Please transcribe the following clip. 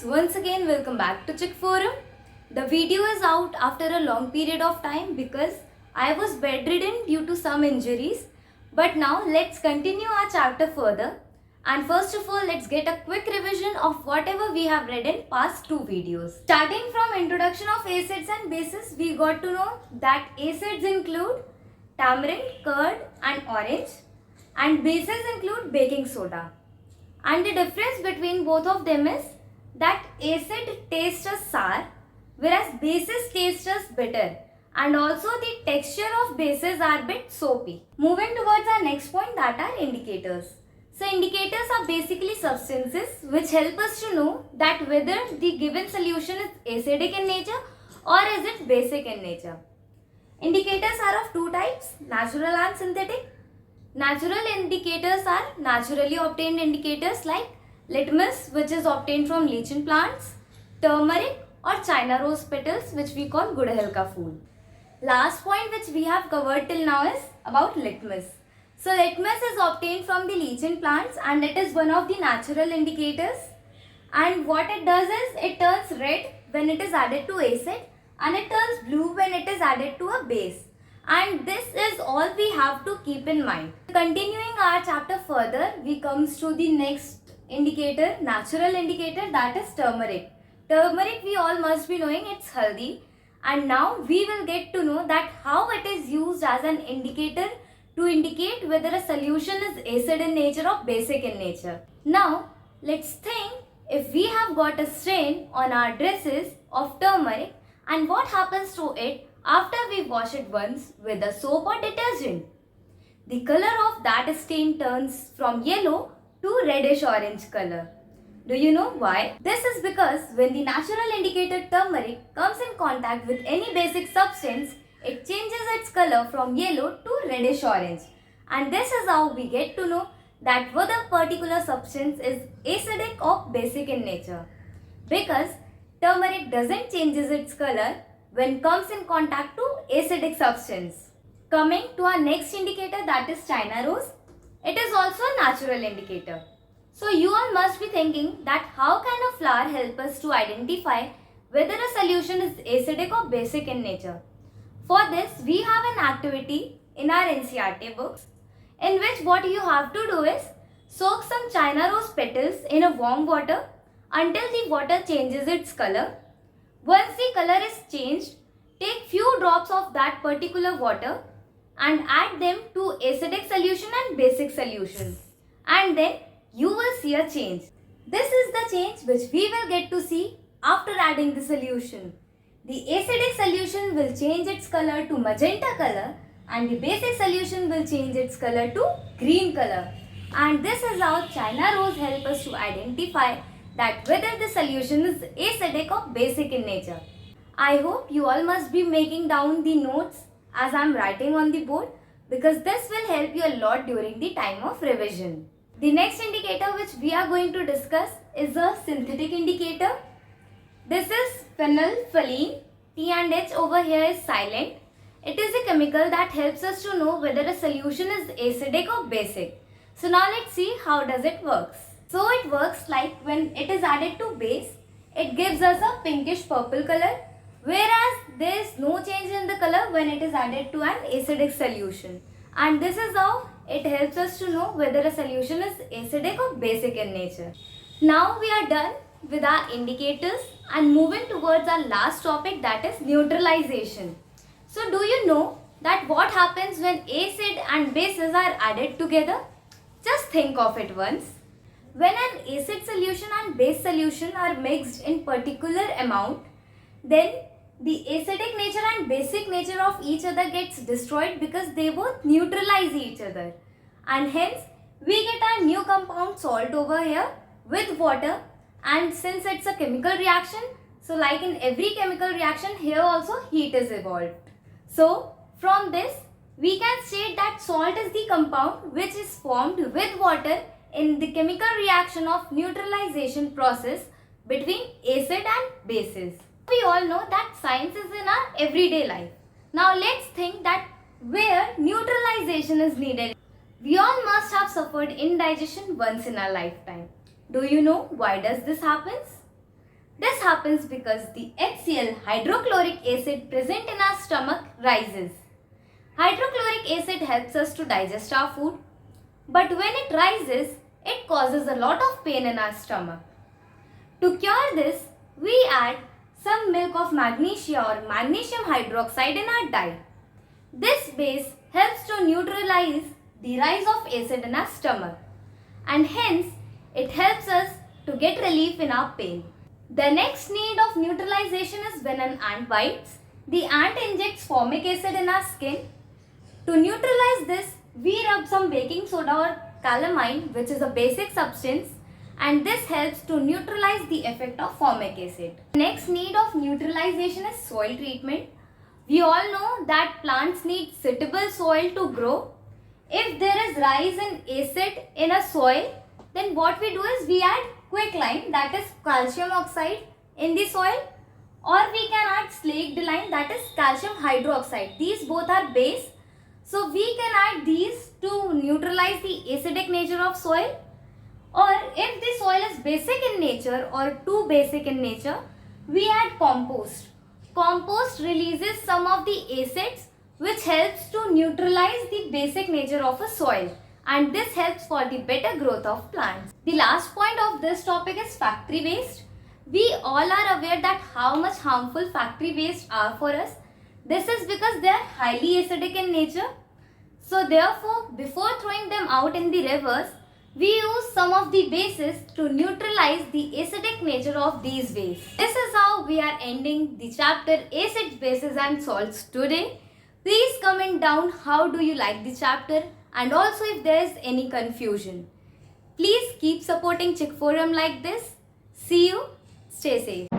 once again welcome back to Chick Forum. The video is out after a long period of time because I was bedridden due to some injuries. But now let's continue our chapter further. And first of all, let's get a quick revision of whatever we have read in past two videos. Starting from introduction of acids and bases, we got to know that acids include tamarind, curd and orange, and bases include baking soda. And the difference between both of them is that acid tastes as sour, whereas bases taste as bitter. And also the texture of bases are a bit soapy. Moving towards our next point, that are indicators. So indicators are basically substances which help us to know that whether the given solution is acidic in nature or is it basic in nature. Indicators are of two types, natural and synthetic. Natural indicators are naturally obtained indicators like litmus, which is obtained from lichen plants, turmeric or China rose petals, which we call Gudhalka fool. Last point which we have covered till now is about litmus. So litmus is obtained from the lichen plants and it is one of the natural indicators. And what it does is it turns red when it is added to acid and it turns blue when it is added to a base. And this is all we have to keep in mind. Continuing our chapter further, we comes to the next indicator, natural indicator, that is turmeric. Turmeric we all must be knowing, it's haldi. And now we will get to know that how it is used as an indicator to indicate whether a solution is acid in nature or basic in nature. Now let's think if we have got a stain on our dresses of turmeric and what happens to it after we wash it once with a soap or detergent. The color of that stain turns from yellow to reddish orange color. Do you know why? This is because when the natural indicator turmeric comes in contact with any basic substance, it changes its color from yellow to reddish orange. And this is how we get to know that whether a particular substance is acidic or basic in nature. Because turmeric doesn't changes its color when comes in contact to acidic substance. Coming to our next indicator, that is China rose. It is also a natural indicator. So you all must be thinking that how can a flower help us to identify whether a solution is acidic or basic in nature. For this, we have an activity in our NCERT books in which what you have to do is soak some China rose petals in a warm water until the water changes its color. Once the color is changed, take few drops of that particular water and add them to acidic solution and basic solution. And then you will see a change. This is the change which we will get to see after adding the solution. The acidic solution will change its color to magenta color and the basic solution will change its color to green color. And this is how China rose help us to identify that whether the solution is acidic or basic in nature. I hope you all must be making down the notes as I am writing on the board because this will help you a lot during the time of revision. The next indicator which we are going to discuss is a synthetic indicator. This is phenolphthalein. T and H over here is silent. It is a chemical that helps us to know whether a solution is acidic or basic. So now let's see how does it works. So it works like when it is added to base, it gives us a pinkish purple color, whereas there is no change in the color when it is added to an acidic solution. And this is how it helps us to know whether a solution is acidic or basic in nature. Now we are done with our indicators and moving towards our last topic, that is neutralization. So do you know that what happens when acid and bases are added together? Just think of it once. When an acid solution and base solution are mixed in particular amount, then the acidic nature and basic nature of each other gets destroyed because they both neutralize each other. And hence, we get our new compound salt over here with water, and since it's a chemical reaction, so like in every chemical reaction, here also heat is evolved. So, from this, we can state that salt is the compound which is formed with water in the chemical reaction of neutralization process between acid and bases. We all know that science is in our everyday life. Now let's think that where neutralization is needed. We all must have suffered indigestion once in our lifetime. Do you know why does this happens? This happens because the HCl hydrochloric acid present in our stomach rises. Hydrochloric acid helps us to digest our food, but when it rises, it causes a lot of pain in our stomach. To cure this, we add some milk of magnesia or magnesium hydroxide in our diet. This base helps to neutralize the rise of acid in our stomach, and hence it helps us to get relief in our pain. The next need of neutralization is when an ant bites. The ant injects formic acid in our skin. To neutralize this, we rub some baking soda or calamine, which is a basic substance, and this helps to neutralize the effect of formic acid. The next need of neutralization is soil treatment. We all know that plants need suitable soil to grow. If there is rise in acid in a soil, then what we do is we add quicklime, that is calcium oxide, in the soil, or we can add slacked-lime, that is calcium hydroxide. These both are base, so we can add these to neutralize the acidic nature of soil. Or if the soil is basic in nature or too basic in nature, we add compost. Compost releases some of the acids which helps to neutralize the basic nature of a soil, and this helps for the better growth of plants. The last point of this topic is factory waste. We all are aware that how much harmful factory waste are for us. This is because they are highly acidic in nature. So therefore, before throwing them out in the rivers, we use some of the bases to neutralize the acidic nature of these wastes. This is how we are ending the chapter Acids, Bases and Salts today. Please comment down how do you like the chapter and also if there is any confusion. Please keep supporting Chick Forum like this. See you. Stay safe.